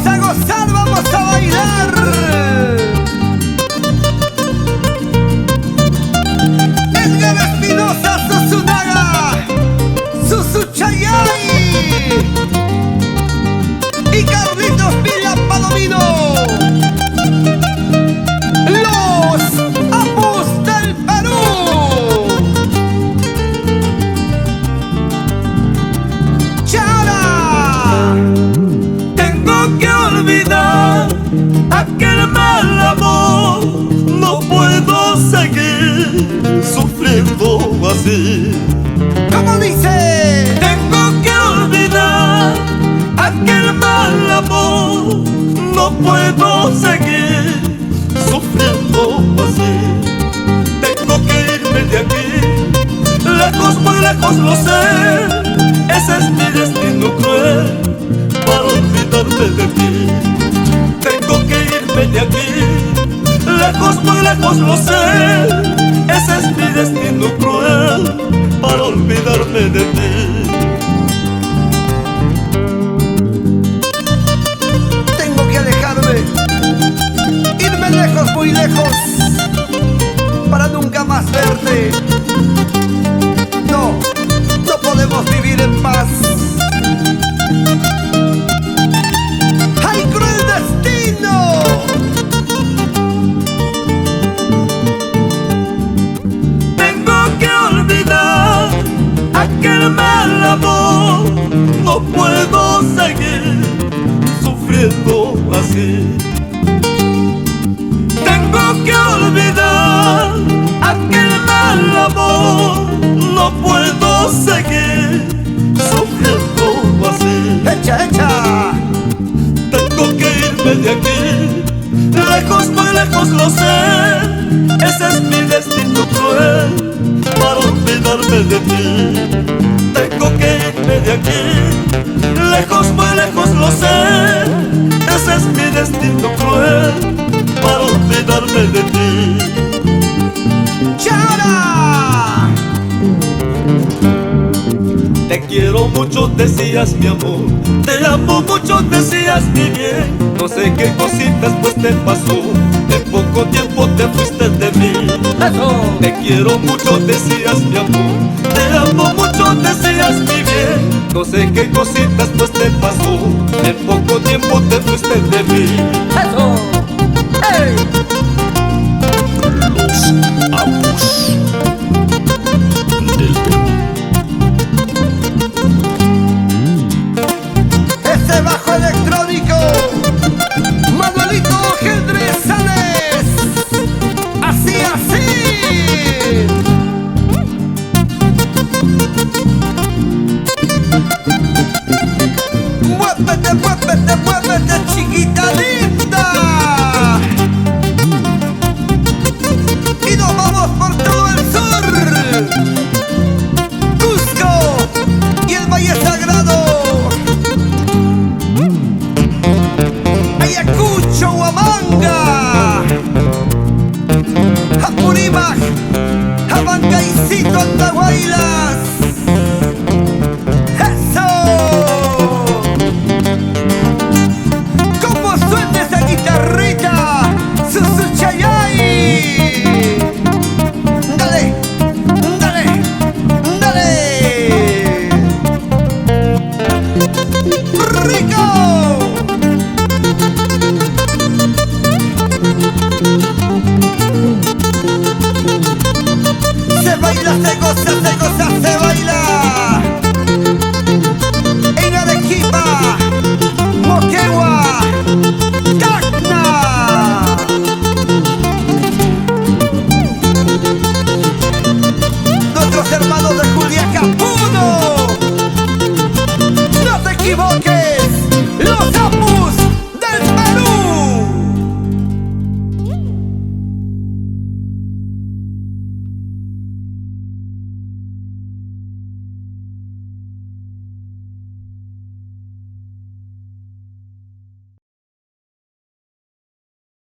a gozar, vamos a bailar. Edgar Espinosa, Susunaga, Susuchayay y Carlitos Villa Palomino, los Apus del Perú. ¡Chara! Tengo que olvidar aquel mal amor, no puedo seguir sufriendo así. ¿Cómo dice? Tengo que olvidar aquel mal amor, no puedo seguir sufriendo así. Tengo que irme de aquí, lejos, muy lejos, lo sé. Ese es mi destino cruel, para olvidarme de ti. Tengo que irme de aquí, lejos, muy lejos, lo sé. Ese es mi destino cruel, para olvidarme de ti. Tengo que alejarme, irme lejos, muy lejos, para nunca más verte. No, no podemos vivir en paz. ¡Ay, cruel destino! Tengo que olvidar aquel mal amor, no puedo seguir sufriendo así. Tengo que olvidar aquel mal amor, no puedo seguir sufriendo así. ¡Echa, echa! Tengo que irme de aquí, lejos, muy lejos, lo sé. Ese es mi destino cruel, para olvidarme de ti. Tengo que irme de aquí, lejos, muy lejos, lo sé. Ese es mi destino cruel, para olvidarme de ti. ¡Chara! Te quiero mucho, decías mi amor. Te amo mucho, decías mi bien. No sé qué cositas pues te pasó. En poco tiempo te fuiste de mí. ¡Eso! Te quiero mucho, decías mi amor. Te amo mucho, decías mi bien. No sé qué cositas pues te pasó. En poco tiempo te fuiste de mí. ¡Eso! ¡Ey! Los Apus del Perú. Ese bajo electrónico, Manuelito Gendrés Sanes. Así, así. Muévete, muévete, muévete, chiquita linda. Y nos vamos por todo el sur, Cusco y el Valle Sagrado, Ayacucho, Huamanga, Apurímac, Abancaicito, Andahuaylas. ¡Eso! ¿Cómo suena esa guitarrita? ¡Susuchayay! ¡Dale! ¡Dale! ¡Dale! ¡Rico! Se baila, se goza, se goza, se baila. En Arequipa, Moquegua, Tacna. Nuestros hermanos de Juliaca, ¡uno! ¡No te equivoques!